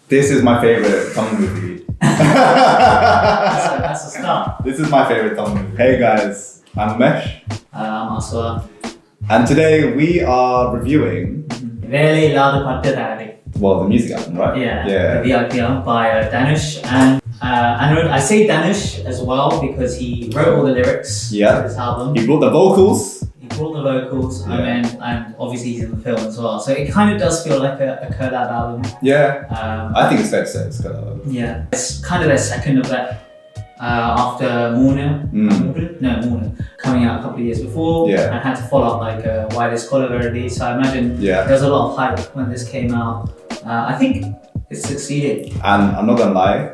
This is my favorite Tamil movie. That's a start. This is my favorite Tamil movie. Hey guys, I'm Mesh. I'm Aswa. And today we are reviewing... Really Lada Pattadari. Well, the music album, right? Yeah. The VIPM by Dhanush and Anirudh. I say Dhanush as well because he wrote all the lyrics to this album. He brought the vocals. And obviously he's in the film as well. So it kind of does feel like a collab album. Yeah. I think it's fair to say it's a collab album. Yeah. It's kind of their second of that after Muna. Muna. Coming out a couple of years before. Yeah. And had to follow up like Why This Color Already. So I imagine there was a lot of hype when this came out. I think it succeeded. And I'm not gonna lie,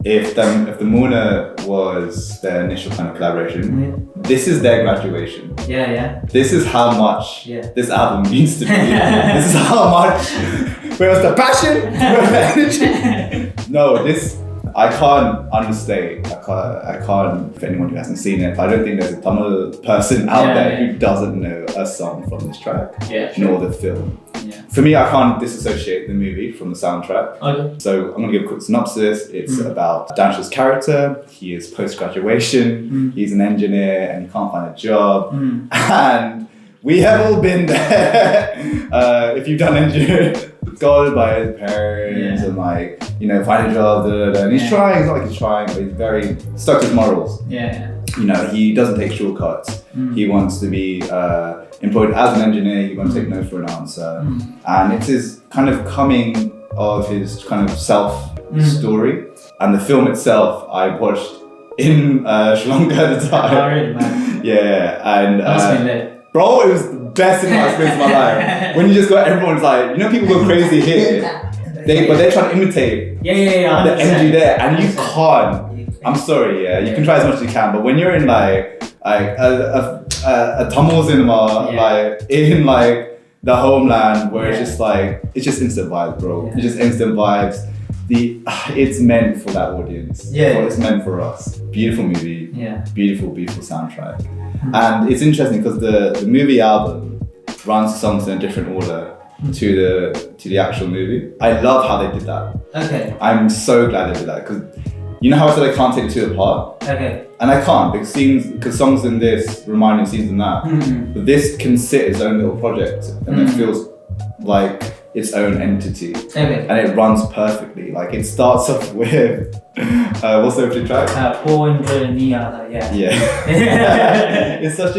if the Muna was their initial kind of collaboration, this is their graduation. Yeah. This is how much this album needs to be. This is how much. Where was the passion? Where was the energy? No, this I can't understate. I can't. For anyone who hasn't seen it, I don't think there's a Tamil person out there who doesn't know a song from this track, nor the film. Yeah. For me, I can't disassociate the movie from the soundtrack. Okay. So I'm gonna give a quick synopsis. It's about Dhanush's character. He is post-graduation. He's an engineer and he can't find a job. And we have all been there. If you've done engineering, scolded by his parents and find a job. And he's trying. It's not like he's trying, but he's very stuck to his morals. Yeah. He doesn't take shortcuts. He wants to be employed as an engineer. He won't take no for an answer. And it's his kind of coming of his kind of self story. And the film itself, I watched in Sri Lanka at the time. Oh, really, man? Yeah, and That's been lit. bro, it was the best thing I've experienced in my life. When you just got everyone's like, people go crazy here. But they're trying to imitate the energy there, and you can't. I'm sorry, you can try as much as you can, but when you're in a Tamil cinema, in the homeland where it's just instant vibes, bro. It's just instant vibes. It's meant for that audience. It's meant for us. Beautiful movie. Beautiful soundtrack. And it's interesting because the movie album runs songs in a different order to the actual movie. I love how they did that. Okay. I'm so glad they did that because you know how I said I can't take the two apart? Okay. And I can't because songs in this remind me of scenes in that. But this can sit its own little project and it feels like its own entity. Okay. And it runs perfectly. It starts off with what's the opening track? It's such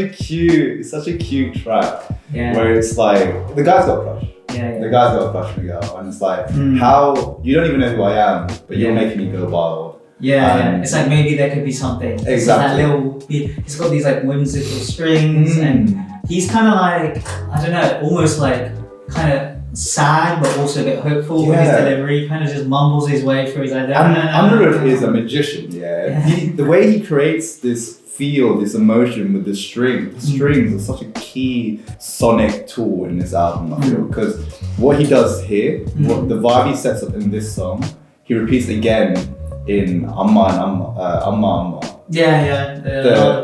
a cute track. Where it's like the guy's got a crush. The guy's got a crush on the girl, and it's like how you don't even know who I am, but you're making me go wild. It's like maybe there could be something. Exactly. It's got these whimsical strings, and he's kind of I don't know, almost kind of sad, but also a bit hopeful with his delivery. Kind of just mumbles his way through his idea. And Anirudh is a magician. The way he creates this feel, this emotion with the strings. The strings are such a key sonic tool in this album, I feel, because what he does here, what the vibe he sets up in this song, he repeats again in Amma and Amma. The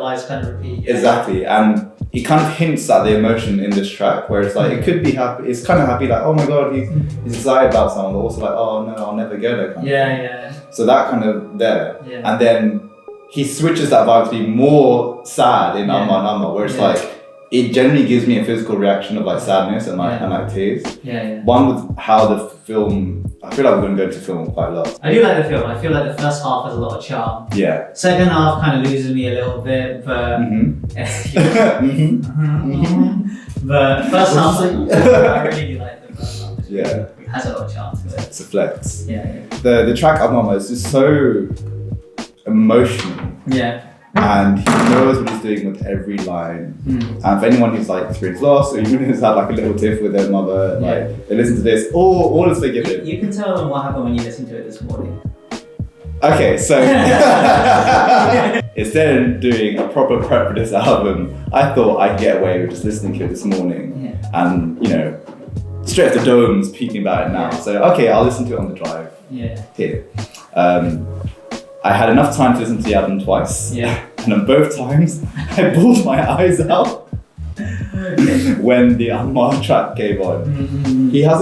vibes kind of repeat. Exactly, and he kind of hints at the emotion in this track, where it's it could be happy. It's kind of happy, oh my god, he's excited about someone, but also oh no, I'll never get it. So that kind of there, and then he switches that vibe to be more sad in Amma and Amma, where it's it generally gives me a physical reaction of sadness and tears. One with how the film, I feel like we're going to go into film quite a lot. I do like the film. I feel like the first half has a lot of charm. Second half kind of loses me a little bit, but but first half, I really do like the first half. It has a lot of charm to it. It's a flex. The track Amma is just so emotional. And he knows what he's doing with every line. And for anyone who's experienced loss, or even who's had a little tiff with their mother, they listen to this, all is forgiven. You can tell them what happened when you listened to it this morning. Okay, so instead of doing a proper prep for this album, I thought I'd get away with just listening to it this morning and straight off the domes peeking about it now. So okay, I'll listen to it on the drive here. I had enough time to listen to the album twice. And on both times, I bawled my eyes out when the Amma track came on. He has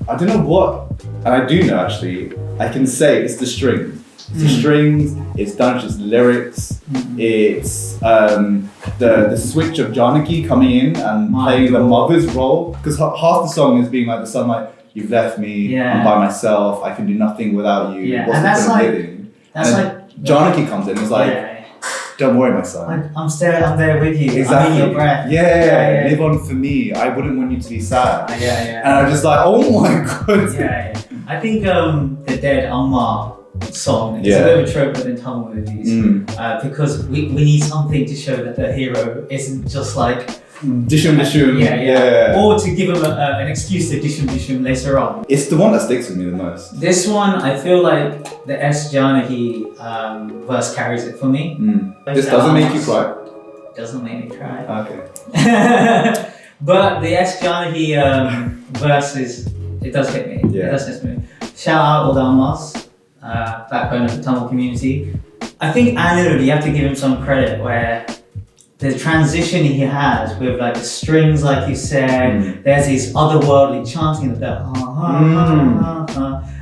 I don't know what and I do know actually, I can say it's the strings. It's the strings, it's Dhanush's lyrics, it's the switch of Janaki coming in and playing the mother's role. Because half the song is being like the son, like, you've left me, I'm by myself, I can do nothing without you. Yeah. What's And that's the point like, of living? that's and like Janaki comes in, it's like, don't worry, my son. I'm there with you. Exactly. I'm in your breath. Yeah, live on for me. I wouldn't want you to be sad. And I'm just like, oh my god. I think the Dead Amma song is a bit of a trope within Tamil movies because we need something to show that the hero isn't just like Dishum. Or to give him an excuse to dishum later on. It's the one that sticks with me the most. This one, I feel like the S. Janaki verse carries it for me. This doesn't make you cry? Doesn't make me cry. Okay. But the S. Janaki verse it does hit me. It does hit me. Shout out all the Ammas, backbone of the Tamil community. I think Anirudh, you have to give him some credit where the transition he has with like the strings, like you said, there's his otherworldly chanting of the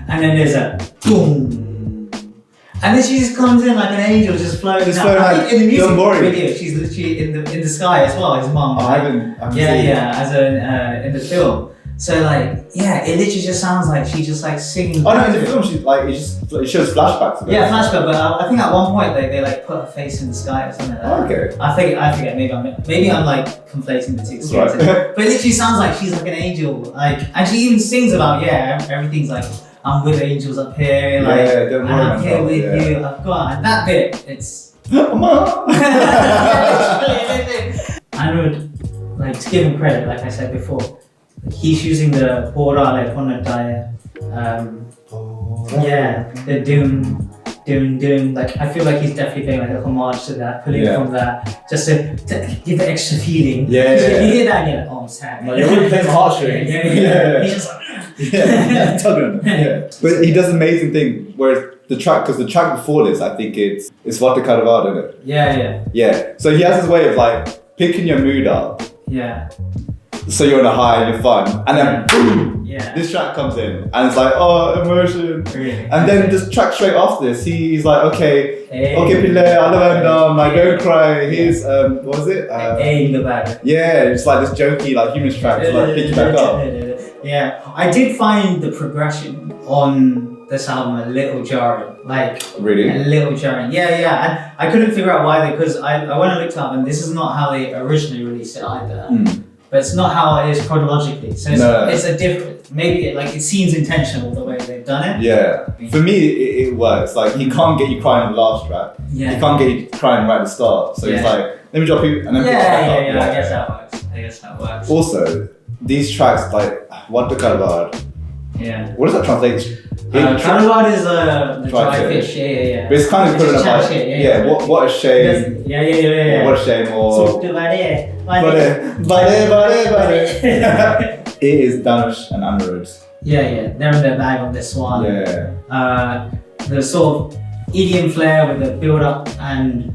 and then there's a boom. And then she just comes in like an angel just floating out. I think in the music video, she's literally in the sky as well, his mum. I haven't seen it. In the film. So like, it literally just sounds like she's just like singing. Oh no, in the film she's like, it shows flashbacks of it. Yeah, flashback, but I think at one point they like put her face in the sky or something like that. Okay. I forget, maybe I'm like conflating the two experiences. Right. But it literally sounds like she's like an angel. Like, and she even sings about, everything's like, I'm with angels up here, like, don't worry, and I'm here with you, I've got, and that bit, it's... Anirudh, like, to give him credit, like I said before, he's using the Pora like Ponadaya, the doom. Like I feel like he's definitely paying like a homage to that, pulling from that, just to give the extra feeling. You hear that and you're like, oh, I'm sad. Like, you're really playing the heartstrings. He's just like, tugging. But he does an amazing thing. Whereas the track before this, I think it's Vata Karavada, isn't it? Yeah. So he has his way of like picking your mood up. So you're on a high and you're fun, and then boom, this track comes in, and it's like, oh, emotion. Really? And then this track straight after this, he's like, okay, Pile, Alavandam, like don't cry. Here's what was it? It's like this jokey, like humorous track to like pick you back up. Yeah, I did find the progression on this album a little jarring. Like really, a little jarring. And I couldn't figure out why because I went and looked up, and this is not how they originally released it either. But it's not how it is chronologically. So it's a different, maybe it seems intentional the way they've done it. Yeah. For me, it works. Like, he can't get you crying on the last track. He can't get you crying right at the start. So he's like, let me drop you and then pick it back up. I guess that works. Also, these tracks, like, what the Karavad? What does that translate? Karavad is the dry fish. But it's kind of equivalent of like, what a shame. What a shame, or... It is Dhanush and Anirudh. They're in their bag on this one. The sort of EDM flair with the build up and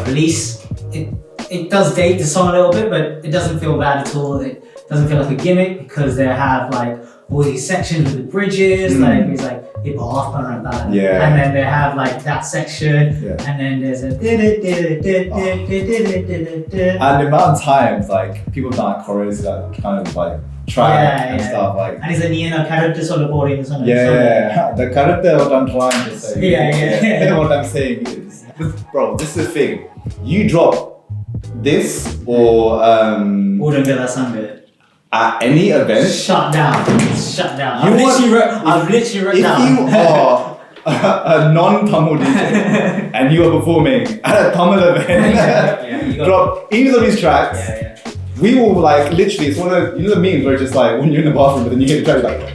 release, it does date the song a little bit, but it doesn't feel bad at all. It doesn't feel like a gimmick because they have like all these sections with the bridges, like it's like hip hop and that. And then they have like that section, and then there's a and the amount of times like people have done like chorus that kind of like track and stuff like. And it's a Niena character solo boarding or something. The character what I'm trying to say. What I'm saying is, bro, this is the thing. You drop this or at any event, shut down. I've literally wrote down. If you are a non-Tamil DJ and you are performing at a Tamil event, drop either of these tracks. We will like literally. It's one of the, the memes where it's just like when you're in the bathroom, but then you hear the track like,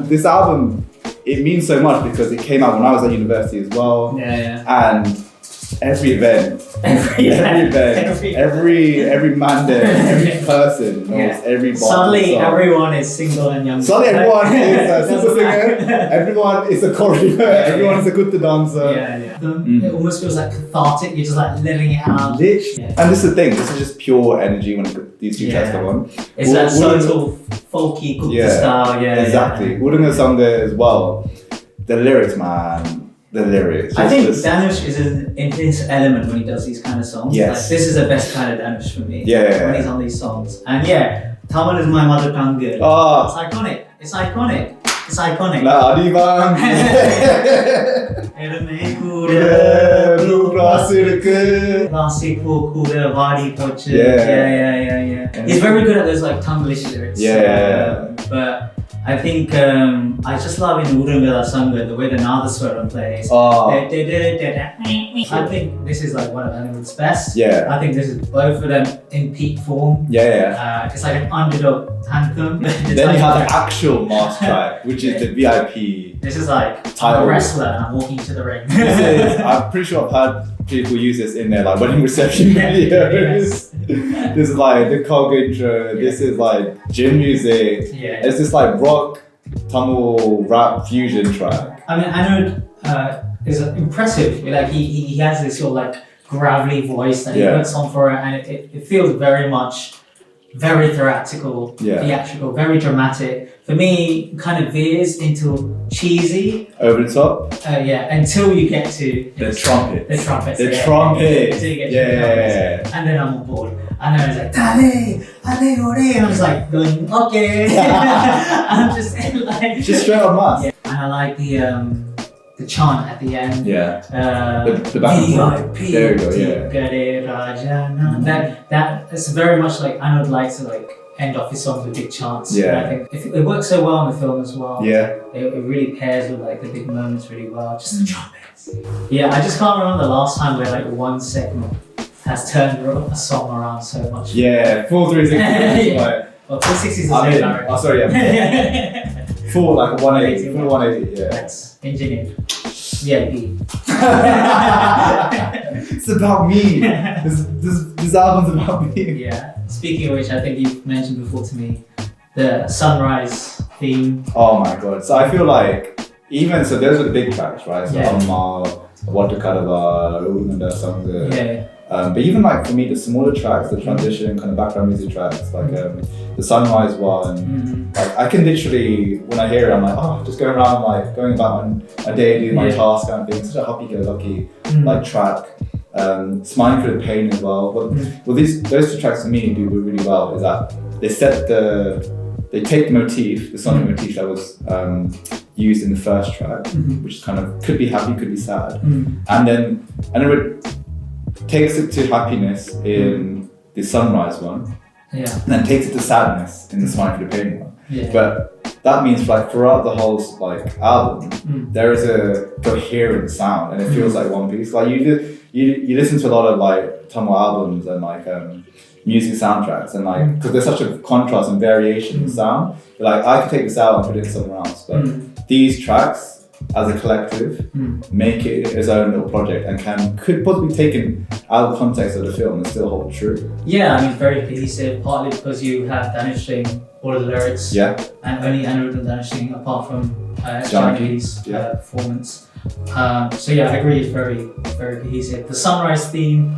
This album, it means so much because it came out when I was at university as well. And every event, every man there, every person knows every bar. Suddenly everyone is single and young. Suddenly everyone is a super singer, everyone is a choreographer, everyone is a good dancer. It almost feels like cathartic, you're just like letting it out. Literally. And this is the thing, this is just pure energy when these two tracks go on. It's that subtle folky Gupta style. Yeah, exactly. Udang and Dhanush as well. The lyrics, man. The lyrics. I think Dhanush is in his element when he does these kind of songs. Yes. Like, this is the best kind of Dhanush for me. Yeah. When he's on these songs. And yeah, Tamil is my mother tongue girl. Oh. It's iconic. It's iconic. It's iconic. La Adivan. Yeah. He's very good at those like tongueish lyrics. But I think I just love in Urungala Sangha the way the Nadaswaram plays. I think this is like one of Anirudh's best. Yeah. I think this is both of them in peak form. It's like an underdog anthem. Then you have the actual mass track, which is the VIP. This is like I'm a wrestler and I'm walking to the ring. I'm pretty sure I've had people use this in their like wedding reception videos. This is like the Cog intro. This is like gym music. It's this like rock, Tamil rap fusion track. I mean, Anirudh is impressive. Like he has this sort of like gravelly voice that he puts on for it, and it feels very much very theatrical, very dramatic. For me, kind of veers into cheesy. Over the top? Until you get to the trumpet. The trumpet. The trumpet. Until you get to the trumpet. And then I'm on board. And then it's like, Dale, ore. And I was like going, okay. I'm just like... Just straight on mass. And I like the chant at the end. The back and forth. There you go, That's very much like I would like to like end off his songs with big chants. Yeah. And I think it works so well in the film as well. Yeah. It really pairs with like the big moments really well. Just the trumpets. Yeah, I just can't remember the last time where like one segment has turned a song around so much. Yeah, full 360. Well, 360 is the same direction. Oh, sorry, full like 180. Full 180, That's engineered. VIP. It's about me. This album's about me. Yeah. Speaking of which, I think you've mentioned before to me the sunrise theme. Oh my god. So I feel like those are the big tracks, right? So Amma, Watakarava, Urungala Sangha. But even like for me, the smaller tracks, the transition kind of background music tracks, like the sunrise one, like I can literally, when I hear it, I'm like, just going around, like going about my day, doing my task kind of thing. Such a happy-go-lucky like track. Smiling for the Pain as well. But those two tracks for me do really well. Is that they take the motif, the sonic motif that was used in the first track, which is kind of could be happy, could be sad, and then it takes it to happiness in the sunrise one, and then takes it to sadness in the Smiling for the Pain one. But that means like throughout the whole like album, there is a coherent sound, and it feels like one piece. Like you listen to a lot of like Tamil albums and like music soundtracks, and like because there's such a contrast and variation in sound. Like I could take this out and put it in somewhere else, but these tracks as a collective make it its own little project and could possibly be taken out of context of the film and still hold true. Yeah, I mean very cohesive, partly because you have Dhanush saying all of the lyrics, and only Anirudh and Dhanush singing apart from Janaki's performance. So yeah, I agree, it's very, very cohesive. The sunrise theme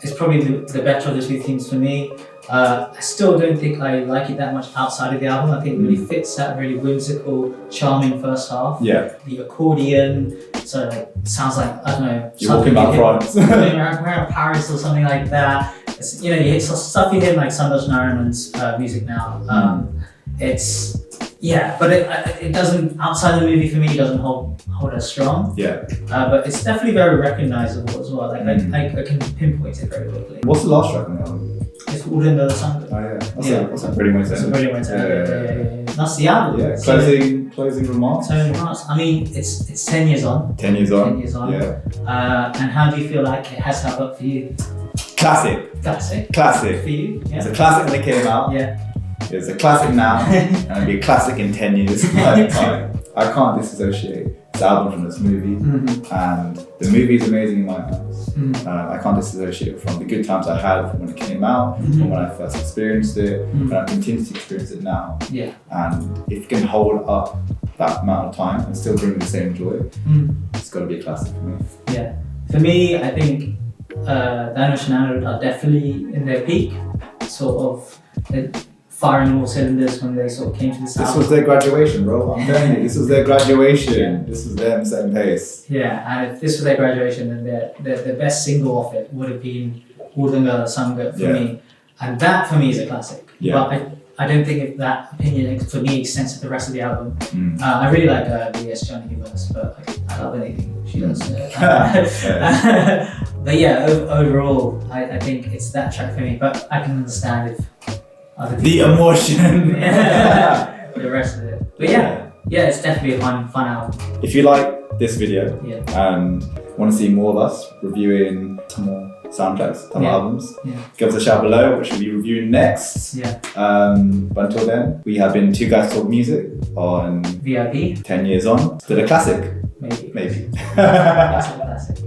is probably the better of the two themes for me. I still don't think I like it that much outside of the album. I think it really fits that really whimsical, charming first half. The accordion, so like sounds like, I don't know, you're walking about France. around Paris or something like that. It's, you hit stuff you hear like Santosh Narayan's music now. But it doesn't, outside the movie for me, it doesn't hold as strong. But it's definitely very recognizable as well. Like I can pinpoint it very quickly. What's the last track on the album? It's Urungala Sangha. That's a pretty much That's That's the album. Closing remarks. I mean, it's 10 years on. 10 years on. 10 years on. And how do you feel like it has held up for you? Classic. For you? It's a classic when it came out. It's a classic now, and it'll be a classic in 10 years. I can't disassociate this album from this movie, and the movie is amazing in my eyes. I can't disassociate from the good times I had from when it came out, from when I first experienced it, and I continue to experience it now. And if you can hold up that amount of time and still bring the same joy, it's got to be a classic for me. For me, I think Dhanush and Anirudh are definitely in their peak, sort of. firing on all cylinders when they sort of came to this album. This was their graduation, bro. I'm telling you, this was their graduation. This was them setting pace. Yeah, and if this was their graduation, then their best single off it would have been Udanga Sanga for me. And that for me is a classic. Yeah. But I don't think if that opinion for me extends to the rest of the album. I really like V.S. Johnny verse, but I love anything she does. But yeah, overall, I think it's that track for me. But I can understand if other people... The emotion! the rest of it. But yeah, it's definitely a fun album. If you like this video and want to see more of us reviewing Tamil soundtracks, Tamil albums, give us a shout below, which we'll be reviewing next. But until then, we have been Two Guys Talk Music on VIP. 10 years on. Still a classic. Maybe. Maybe. That's a classic.